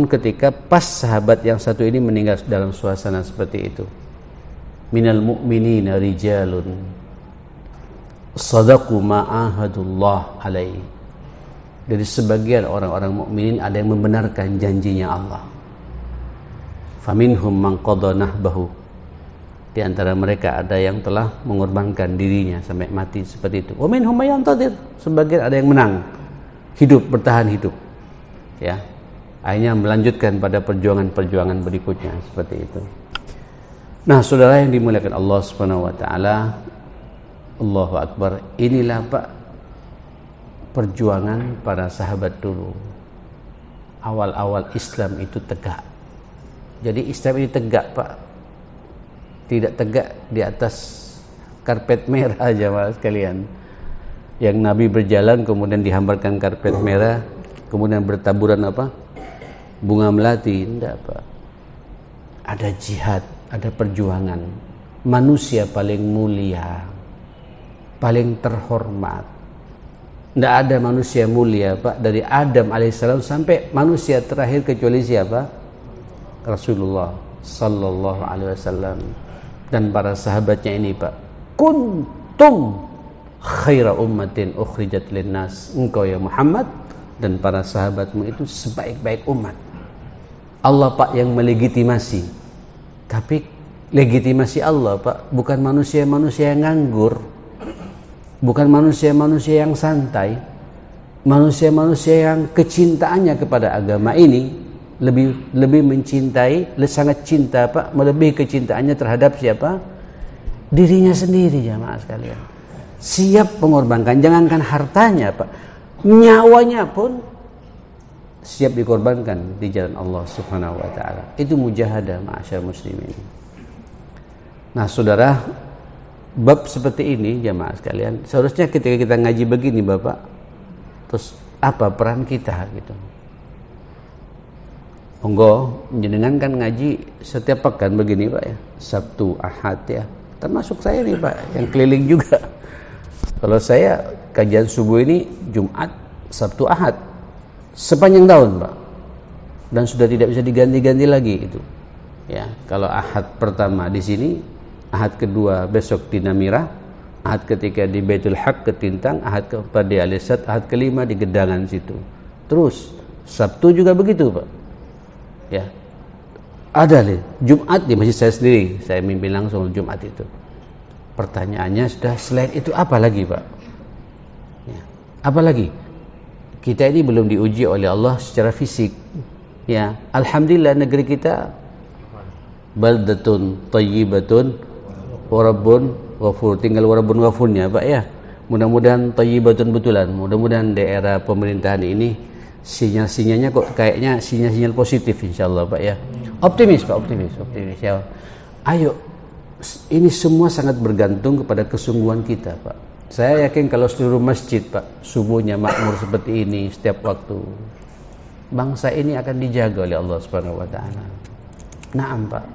ketika pas sahabat yang satu ini meninggal dalam suasana seperti itu. Minal mu'minina rijalun sadaqu ma'ahadullah alaihi. Dari sebagian orang-orang mukminin ada yang membenarkan janjinya Allah. Faminhum man qada nahbahu. Di antara mereka ada yang telah mengorbankan dirinya sampai mati seperti itu. Wa minhum may yantadir. Sebagian ada yang menang, bertahan hidup. Ya. Akhirnya melanjutkan pada perjuangan berikutnya seperti itu. Nah, saudara yang dimuliakan Allah Subhanahu wa taala, Allahu Akbar. Inilah Pak perjuangan para sahabat dulu. Awal-awal Islam itu tegak. Jadi Islam ini tegak Pak. Tidak tegak di atas karpet merah aja Mas sekalian. Yang Nabi berjalan kemudian dihamparkan karpet merah, kemudian bertaburan bunga melati, tidak Pak. Ada jihad, ada perjuangan. Manusia paling mulia, paling terhormat. Tidak ada manusia mulia Pak dari Adam alaihissalam sampai manusia terakhir kecuali siapa? Rasulullah sallallahu alaihi wasallam dan para sahabatnya ini Pak. Kuntum khaira ummatin ukhrijat linnas. Engkau ya Muhammad dan para sahabatmu itu sebaik-baik umat. Allah Pak yang melegitimasi. Tapi legitimasi Allah Pak, bukan manusia-manusia yang nganggur, bukan manusia-manusia yang santai. manusia-manusia yang kecintaannya kepada agama ini lebih mencintai, sangat cinta Pak, melebihi kecintaannya terhadap siapa? Dirinya sendiri, jamaah sekalian. Siap mengorbankan, jangankan hartanya Pak, nyawanya pun siap dikorbankan di jalan Allah Subhanahu wa taala. Itu mujahadah ma'asyar muslimin. Nah, saudara, bab seperti ini jamaah sekalian, seharusnya ketika kita ngaji begini Bapak, terus apa peran kita gitu. Monggo jenengan kan ngaji setiap pekan begini Pak ya, Sabtu, Ahad ya. Termasuk saya nih Pak yang keliling juga. Kalau saya kajian subuh ini Jumat, Sabtu, Ahad sepanjang tahun Pak. Dan sudah tidak bisa diganti-ganti lagi itu. Ya, kalau Ahad pertama di sini, Ahad kedua besok di Namira, Ahad ketiga di Baitul Haq Ketintang, Ahad keempat di Alisat, Ahad kelima di Gedangan situ. Terus Sabtu juga begitu Pak. Ya, ada nih Jumat di masjid saya sendiri, saya mimpin langsung Jumat itu. Pertanyaannya sudah, selain itu apa lagi Pak? Ya, apa lagi? Kita ini belum diuji oleh Allah secara fisik. Ya, alhamdulillah negeri kita baldatun thayyibatun wa rabbun ghafur. Tinggal warabbun ghafurnya Pak ya. Mudah-mudahan thayyibatun betulan. Mudah-mudahan daerah pemerintahan ini sinyal-sinyalnya kok kayaknya sinyal-sinyal positif insyaallah Pak ya. Optimis Pak, optimis ya. Ayo, ini semua sangat bergantung kepada kesungguhan kita Pak. Saya yakin kalau seluruh masjid Pak subuhnya makmur seperti ini setiap waktu, bangsa ini akan dijaga oleh Allah Subhanahu wa taala. Naam Pak.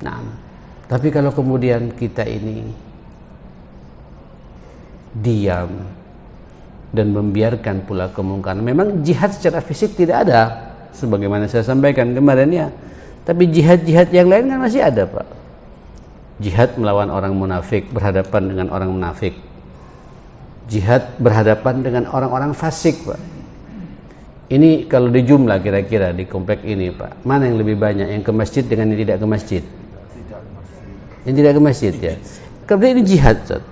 Naam. Tapi kalau kemudian kita ini diam dan membiarkan pula kemungkaran, memang jihad secara fisik tidak ada sebagaimana saya sampaikan kemarin ya, tapi jihad-jihad yang lain kan masih ada Pak. Jihad melawan orang munafik, berhadapan dengan orang munafik. Jihad berhadapan dengan orang-orang fasik Pak. Ini kalau di jumlah kira-kira di komplek ini Pak, mana yang lebih banyak, yang ke masjid dengan yang tidak ke masjid? Yang tidak ke masjid ya. Karena ini jihad Ustaz.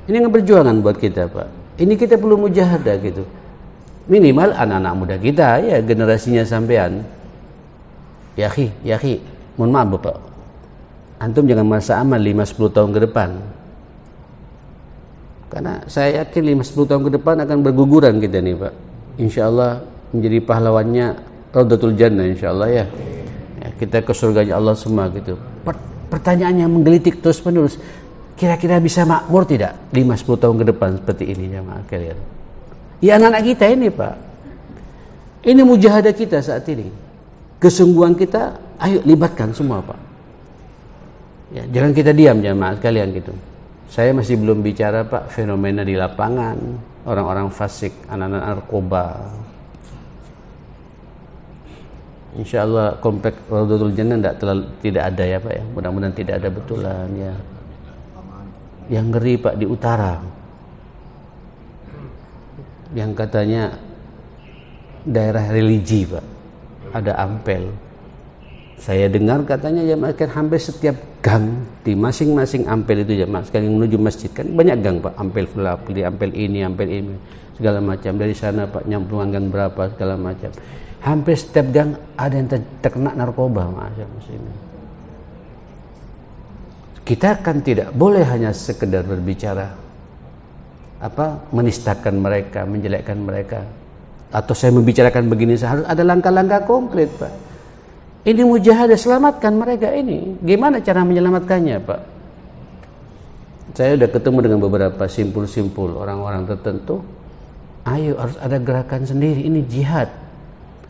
Ini perjuangan buat kita Pak. Ini kita perlu mujahadah gitu. Minimal anak-anak muda kita ya, generasinya sampean. Ya akhi, mohon maaf Bapak. Antum jangan merasa aman 5-10 tahun ke depan. Karena saya yakin 5-10 tahun ke depan akan berguguran kita nih Pak. Insyaallah menjadi pahlawannya Raudatul Jannah insyaallah ya. Kita ke surganya Allah semua gitu. Pertanyaan yang menggelitik terus menerus, kira-kira bisa makmur tidak 5-10 tahun ke depan seperti ini jamaah kalian? Ya anak-anak kita ini Pak. Ini mujahadah kita saat ini. Kesungguhan kita, ayo libatkan semua Pak. Ya, jangan kita diam jamaah sekalian gitu. Saya masih belum bicara Pak fenomena di lapangan, orang-orang fasik, anak-anak narkoba. Insyaallah komplek Raudatul Jannah tidak ada ya Pak ya. Mudah-mudahan tidak ada betulan ya. Yang ngeri Pak di utara, yang katanya daerah religi Pak, ada Ampel. Saya dengar katanya jamaah hampir setiap gang di masing-masing Ampel itu jamaah sekali menuju masjid kan banyak gang Pak, Ampel Fulapli, Ampel ini segala macam. Dari sana Pak nyambungan gang berapa segala macam. Hampir setiap gang ada yang terkena narkoba ma'asyar muslimin. Kita kan tidak boleh hanya sekedar berbicara menistakan mereka, menjelekkan mereka, atau saya membicarakan begini, harus ada langkah-langkah konkret Pak. Ini mujahadah, selamatkan mereka ini. Gimana cara menyelamatkannya Pak? Saya sudah ketemu dengan beberapa simpul-simpul orang-orang tertentu. Ayo harus ada gerakan sendiri. Ini jihad,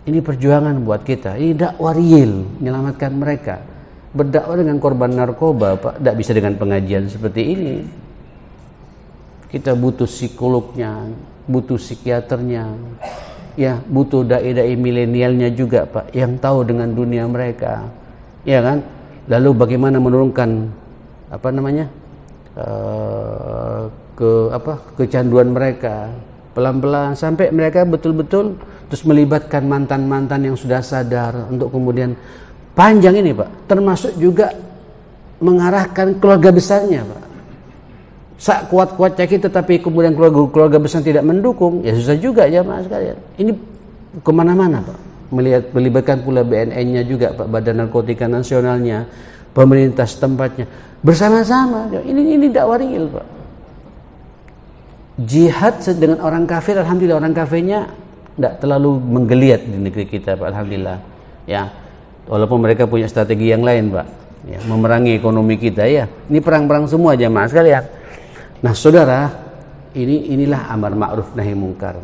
ini perjuangan buat kita. Ini dakwah real, menyelamatkan mereka. Berdakwah dengan korban narkoba Pak, tidak bisa dengan pengajian seperti ini. Kita butuh psikolognya, butuh psikiaternya, ya butuh dai-dai milenialnya juga Pak, yang tahu dengan dunia mereka, ya kan? Lalu bagaimana menurunkan kecanduan mereka pelan-pelan sampai mereka betul-betul terus melibatkan mantan-mantan yang sudah sadar untuk kemudian panjang ini Pak, termasuk juga mengarahkan keluarga besarnya Pak. kuat-kuatnya kita tapi kemudian keluarga besar tidak mendukung, ya susah juga jamaah sekalian. Ini kemana-mana Pak, melibatkan pula BNN-nya juga Pak, Badan Narkotika Nasionalnya, pemerintah setempatnya bersama-sama. Ini dakwah real Pak. Jihad dengan orang kafir, alhamdulillah orang kafirnya tidak terlalu menggeliat di negeri kita Pak, alhamdulillah ya, walaupun mereka punya strategi yang lain Pak ya, memerangi ekonomi kita ya. Ini perang-perang semua jamaah sekalian. Nah saudara, inilah amar ma'ruf nahi mungkar,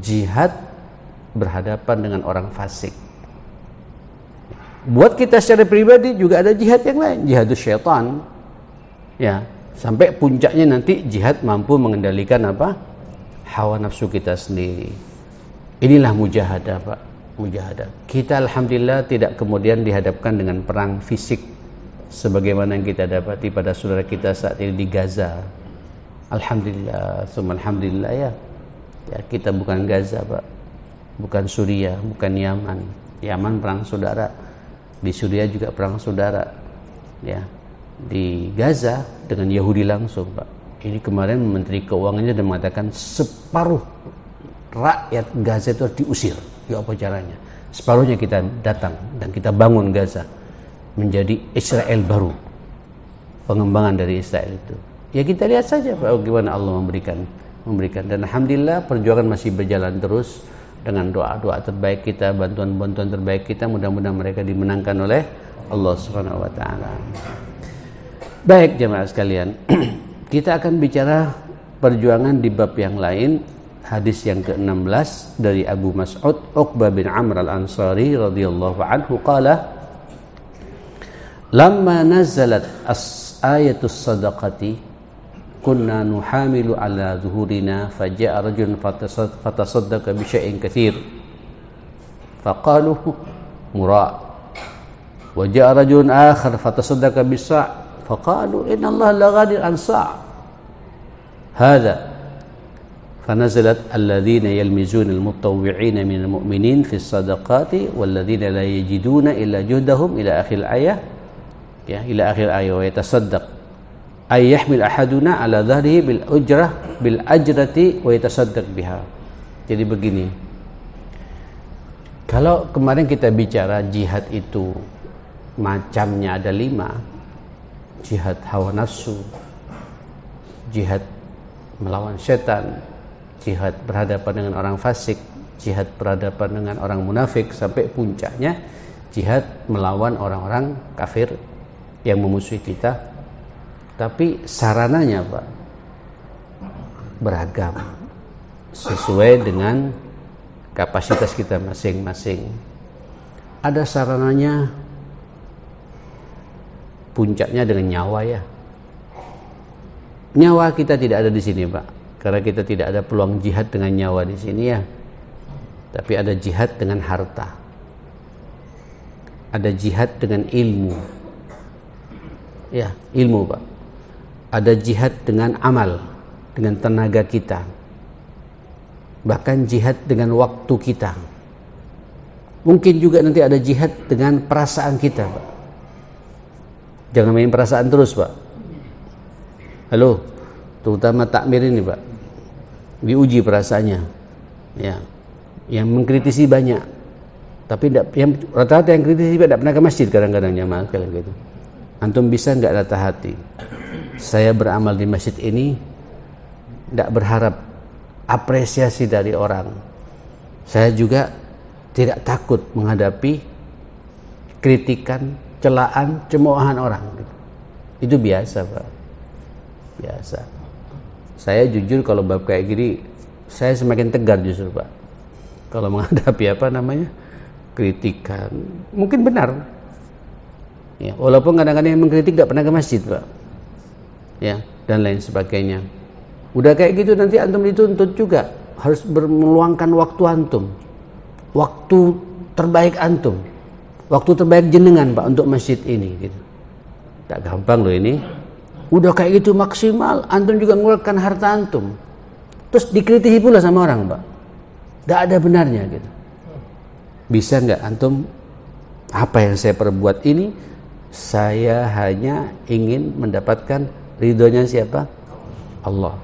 jihad berhadapan dengan orang fasik. Buat kita secara pribadi juga ada jihad yang lain, jihadus syaitan ya, sampai puncaknya nanti jihad mampu mengendalikan apa? Hawa nafsu kita sendiri. Inilah mujahadah Pak, mujahadah. Kita alhamdulillah tidak kemudian dihadapkan dengan perang fisik sebagaimana yang kita dapati pada saudara kita saat ini di Gaza. Alhamdulillah, alhamdulillah ya. Ya, kita bukan Gaza Pak, bukan Suriah, bukan Yaman. Yaman perang saudara, di Suriah juga perang saudara. Ya, di Gaza dengan Yahudi langsung Pak. Ini kemarin Menteri Keuangannya dan mengatakan separuh rakyat Gaza itu harus diusir. Ya apa caranya? Separuhnya kita datang dan kita bangun Gaza menjadi Israel baru, pengembangan dari Israel itu. Ya kita lihat saja Pak, bagaimana Allah memberikan dan alhamdulillah perjuangan masih berjalan terus dengan doa-doa terbaik kita, bantuan-bantuan terbaik kita, mudah-mudahan mereka dimenangkan oleh Allah Subhanahu wa taala. Baik jemaah sekalian, kita akan bicara perjuangan di bab yang lain, hadis yang ke-16 dari Abu Mas'ud Uqbah bin Amr al-Ansari radhiyallahu anhu qala lamma nazalat ayatus sadaqati kunna nuhamilu ala zuhurina faja'a rajulun fatasaddaqa bi syai'in katsir faqalu mura' wa ja'a rajulun akhar fatasaddaqa bi sa' faqalu inna Allah la ghadir an sa' hadha fanazalat alladhina yalmizuna almutawwi'ina min almu'minin fi as-sadaqati walladhina la yajiduna illa juhdahum ila akhir ayah ya, ila akhir ayah wa yatasaddaq ay yahmil ahaduna ala dhahrihi bil ajrati wa yatasaddaq biha. Jadi begini, kalau kemarin kita bicara jihad itu macamnya ada 5, jihad hawa nafsu, jihad melawan setan, jihad berhadapan dengan orang fasik, jihad berhadapan dengan orang munafik, sampai puncaknya jihad melawan orang-orang kafir yang memusuhi kita. Tapi sarananya Pak beragam sesuai dengan kapasitas kita masing-masing. Ada sarananya puncaknya dengan nyawa ya. Nyawa kita tidak ada di sini Pak, karena kita tidak ada peluang jihad dengan nyawa di sini ya. Tapi ada jihad dengan harta, ada jihad dengan ilmu ya, ilmu Pak. Ada jihad dengan amal, dengan tenaga kita, bahkan jihad dengan waktu kita. Mungkin juga nanti ada jihad dengan perasaan kita Pak. Jangan main perasaan terus Pak. Halo, terutama takmir ini Pak, diuji perasaannya ya. Yang mengkritisi banyak, tapi yang rata-rata yang kritisi tidak pernah ke masjid kadang-kadang jamaah sekalian gitu. Antum bisa nggak latah hati? Saya beramal di masjid ini tidak berharap apresiasi dari orang. Saya juga tidak takut menghadapi kritikan, celaan, cemoohan orang. Itu biasa Pak, biasa. Saya jujur kalau bab kayak gini, saya semakin tegar justru Pak. Kalau menghadapi kritikan, mungkin benar. Ya, walaupun kadang-kadang yang mengkritik tidak pernah ke masjid Pak. Ya, dan lain sebagainya. Udah kayak gitu nanti antum dituntut juga harus meluangkan waktu antum, waktu terbaik antum, waktu terbaik jenengan Pak untuk masjid ini gitu. Tak gampang loh ini. Udah kayak gitu maksimal, antum juga mengeluarkan harta antum, terus dikritisi pula sama orang Pak. Tidak ada benarnya gitu. Bisa nggak antum, apa yang saya perbuat ini saya hanya ingin mendapatkan ridhonya siapa? Allah.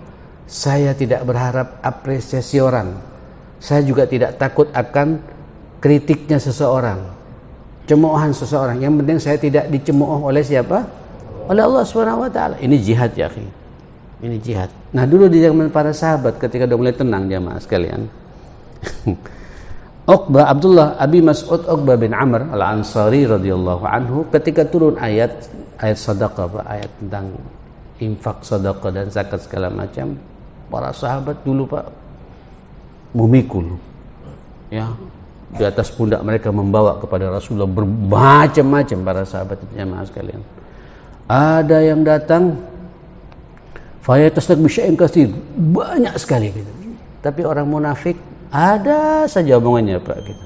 Saya tidak berharap apresiasi orang. Saya juga tidak takut akan kritiknya seseorang, cemoohan seseorang. Yang penting saya tidak dicemooh oleh siapa? Oleh Allah Subhanahu wa taala. Ini jihad ya akhi. Ini jihad. Nah, dulu di zaman para sahabat ketika udah mulai tenang jamaah sekalian. Abdullah Abi Mas'ud Uqbah bin Amr Al-Ansari radhiyallahu anhu, ketika turun ayat sedekah, ayat tentang infak, sedekah dan zakat segala macam, para sahabat dulu Pak memikul, ya, di atas pundak mereka membawa kepada Rasulullah bermacam-macam para sahabat itu jamaah sekalian. Ada yang datang fayatasdak bisya'in katsir, banyak sekali gitu. Tapi orang munafik ada saja omongannya Pak gitu.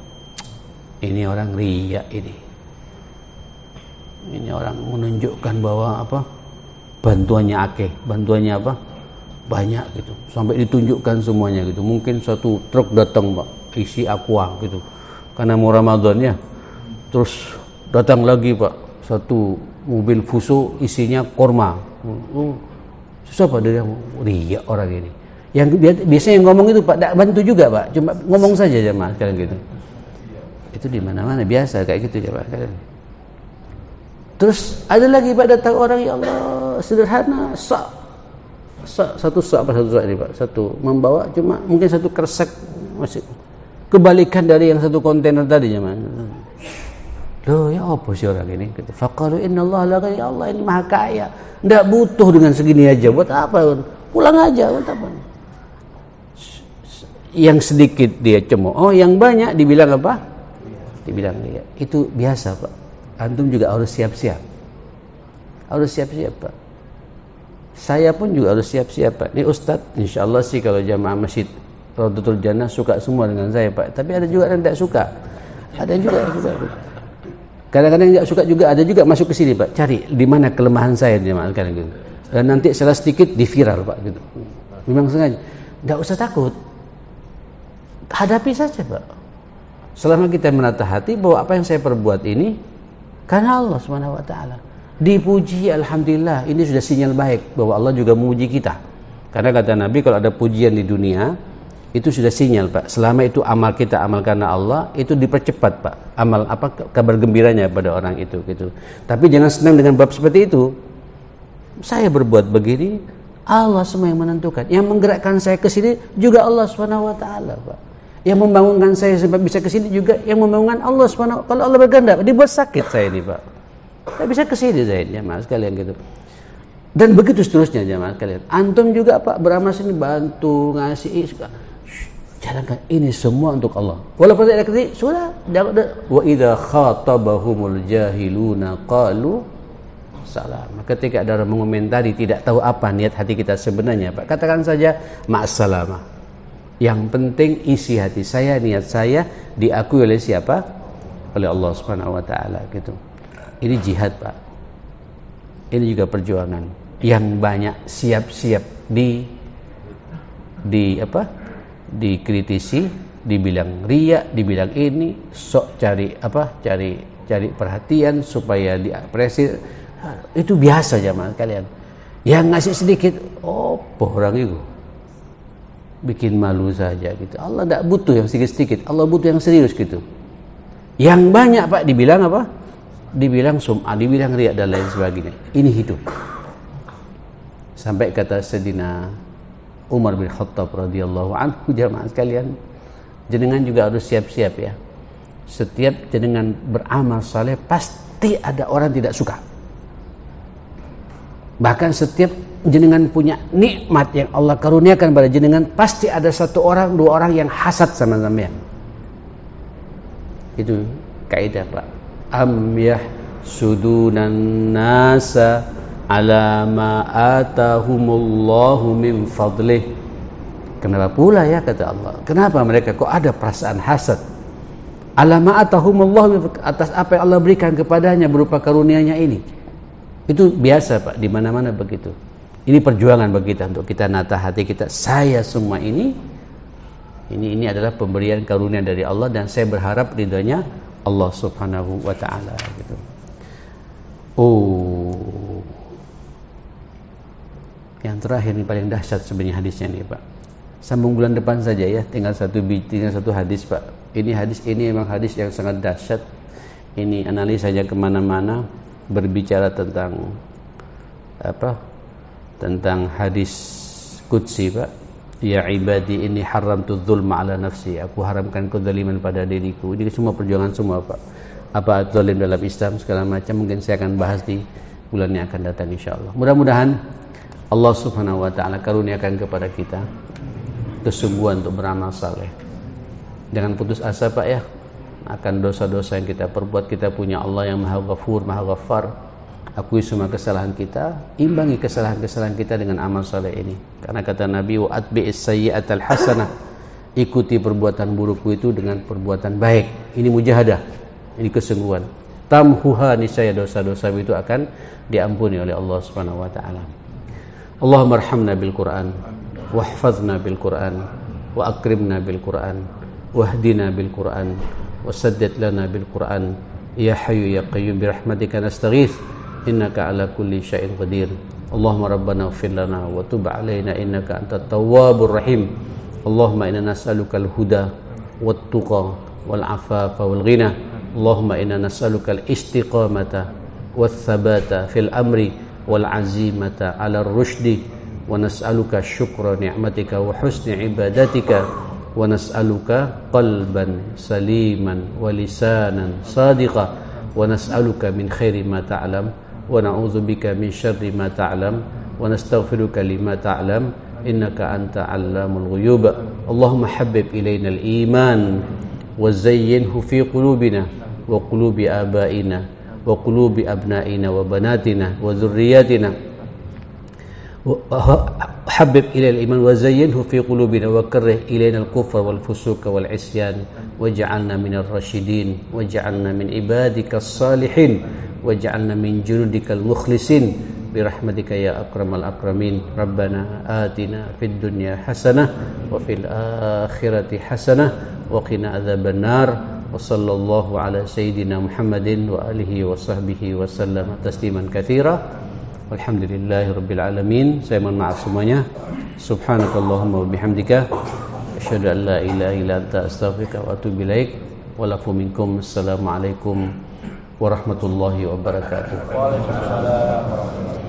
Ini orang riya ini. Ini orang menunjukkan bahwa apa? Bantuannya akeh, bantuannya apa? Banyak gitu. Sampai ditunjukkan semuanya gitu. Mungkin satu truk datang Pak, isi aqua gitu. Karena mau Ramadan ya. Terus datang lagi Pak, satu mobil fuso isinya korma. Susah Pak dari riya orang ini. Yang biasanya yang ngomong itu Pak, tak bantu juga Pak, cuma ngomong saja jemaah sekalian gitu. Itu di mana-mana biasa kayak gitu jemaah sekalian. Terus ada lagi Pak datang orang, ya Allah sederhana, satu ini Pak, satu membawa cuma mungkin satu kresek, masih kebalikan dari yang satu kontainer tadi jemaah. Loh ya apa sih orang ini? Faqalu innallaha la ghani, Allah ini maha kaya, enggak butuh dengan segini aja, buat apa? Pulang aja, buat apa? Yang sedikit dia cemooh, yang banyak dibilang apa? Dibilang riya. Itu biasa Pak. Antum juga harus siap-siap. Harus siap-siap Pak. Saya pun juga harus siap-siap Pak. Ini Ustadz, insyaallah sih kalau jamaah masjid Raudhatul Jannah suka semua dengan saya Pak. Tapi ada juga yang tidak suka. Ada juga yang suka. Kadang-kadang yang tidak suka juga, ada juga masuk ke sini Pak. Cari di mana kelemahan saya jamaah sekalian gitu. Dan nanti salah sedikit di viral Pak gitu. Memang sengaja. Enggak usah takut. Hadapi saja Pak. Selama kita menata hati bahwa apa yang saya perbuat ini karena Allah Subhanahu wa taala. Dipuji, alhamdulillah, ini sudah sinyal baik bahwa Allah juga memuji kita. Karena kata Nabi, kalau ada pujian di dunia, itu sudah sinyal Pak. Selama itu amal kita amal karena Allah, itu dipercepat Pak. Amal apa, kabar gembiranya pada orang itu gitu. Tapi jangan senang dengan bab seperti itu. Saya berbuat begini, Allah semua yang menentukan. Yang menggerakkan saya ke sini juga Allah Subhanahu wa taala Pak. Yang membangunkan saya sampai bisa ke sini juga yang membangunkan Allah Subhanahu. Kalau Allah berkehendak, dibuat sakit saya ini Pak. Saya bisa ke sini saya jemaah sekalian gitu. Dan begitu seterusnya jemaah sekalian. Antum juga Pak beramal sini bantu ngasih jalankan ini semua untuk Allah. Walaupun tidak kritik sudah wa idza khatabahumul jahiluna qalu salam. Ketika ada orang mengomentari tidak tahu apa niat hati kita sebenarnya Pak, katakan saja ma'assalamah. Yang penting isi hati saya, niat saya diakui oleh siapa? Oleh Allah Subhanahu wa taala gitu. Ini jihad Pak. Ini juga perjuangan. Yang banyak siap-siap dikritisi, dibilang riya, dibilang ini, sok cari perhatian supaya diapresiasi. Itu biasa jamaah kalian. Yang ngasih sedikit, orang itu bikin malu saja gitu. Allah tidak butuh yang sedikit-sedikit, Allah butuh yang serius gitu. Yang banyak Pak dibilang apa? Dibilang sum'ah, dibilang riya dan lain sebagainya. Ini hidup. Sampai kata Sayyidina Umar bin Khattab radhiyallahu anhu, jamaah sekalian, jenengan juga harus siap-siap ya. Setiap jenengan beramal saleh pasti ada orang tidak suka. Bahkan setiap jenengan punya nikmat yang Allah karuniakan pada jenengan, pasti ada satu orang, dua orang yang hasad sama sampean. Itu kaidah Pak. Am yahsudunan nasa ala ma atahumullahu min fadlih. Kenapa pula ya kata Allah? Kenapa mereka kok ada perasaan hasad? Ala ma atahumullahu, atas apa yang Allah berikan kepadanya berupa karunia-Nya ini. Itu biasa Pak, di mana-mana begitu. Ini perjuangan bagi kita untuk kita nata hati kita. Saya semua ini adalah pemberian karunia dari Allah dan saya berharap ridhonya Allah Subhanahu wa taala gitu. Yang terakhir ini paling dahsyat sebenarnya hadisnya nih Pak. Sambung bulan depan saja ya, tinggal satu hadis Pak. Ini hadis ini memang hadis yang sangat dahsyat. Ini analisanya kemana-mana, berbicara tentang apa? Tentang hadis qudsi Pak. Ya ibadi ini haramtu dzulma ala nafsi. Aku haramkan kezaliman pada diriku. Ini semua perjuangan semua Pak. Apa zalim dalam Islam segala macam mungkin saya akan bahas di bulan yang akan datang insyaallah. Mudah-mudahan Allah Subhanahu wa taala karuniakan kepada kita kesungguhan untuk beramal saleh. Jangan putus asa Pak ya akan dosa-dosa yang kita perbuat. Kita punya Allah yang Maha Ghafur, Maha Ghaffar. Akui semua kesalahan kita, imbangi kesalahan-kesalahan kita dengan amal saleh ini. Karena kata Nabi, wa atbi'is sayyi'atal hasanah. Ikuti perbuatan burukku itu dengan perbuatan baik. Ini mujahadah, ini kesungguhan. Tamhuha, niscaya dosa-dosa itu akan diampuni oleh Allah Subhanahu wa taala. Allahumma arhamna bil Qur'an, wahfazna bil Qur'an, wa akrimna bil Qur'an, wahdina bil Qur'an, wasaddid lana bil Qur'an. Ya Hayyu ya Qayyum bi rahmatika nastaghits. Innaka ala kulli syai'in qadir. Allahumma rabbana ighfir lana wa tub 'alaina innaka antat tawwabur rahim. Allahumma inna nas'aluka al-huda wat tuqa wal 'afafa wal ghina. Allahumma inna nas'aluka al-istiqamata wath thabata fil amri wal 'azimata 'ala ar-rusydi wa nas'aluka syukra ni'matika wa husni ibadatika wa nas'aluka qalban saliman wa lisanan sadiqa wa nas'aluka min khairi ma ta'lam wa na'udzubika min syarri ma ta'lam wa nastaghfiruka lima ta'lam innaka anta 'allamul ghuyub. Allahumma habbib ilaina al-iman wa zayyinhu fi qulubina wa qulubi abaina wa qulubi abnaina wa banatina wa dhurriyyatina. Habbib ilaina al-iman wa zayyinhu fi qulubina wa karrih ilaina al-kufra wal fusuqa wal isyan waj'alna minar rasyidin waj'alna min ibadikas salihin waj'alna min junudikal mukhlisin birahmatika ya akramal akramin. Rabbana atina fid dunya hasanah wa fil akhirati hasanah wa qina adzaban nar. Wa sallallahu ala sayyidina Muhammadin wa alihi wa sahbihi wa sallam tasliman katsira. Walhamdulillahi rabbil alamin. Saya mohon maaf semuanya. Subhanakallahumma wa bihamdika asyhadu an la ilaha illa anta astaghfiruka wa atubu ilaik. Wa lakum minkum. Assalamualaikum warahmatullahi wabarakatuh. Waalaikumsalam warahmatullahi wabarakatuh.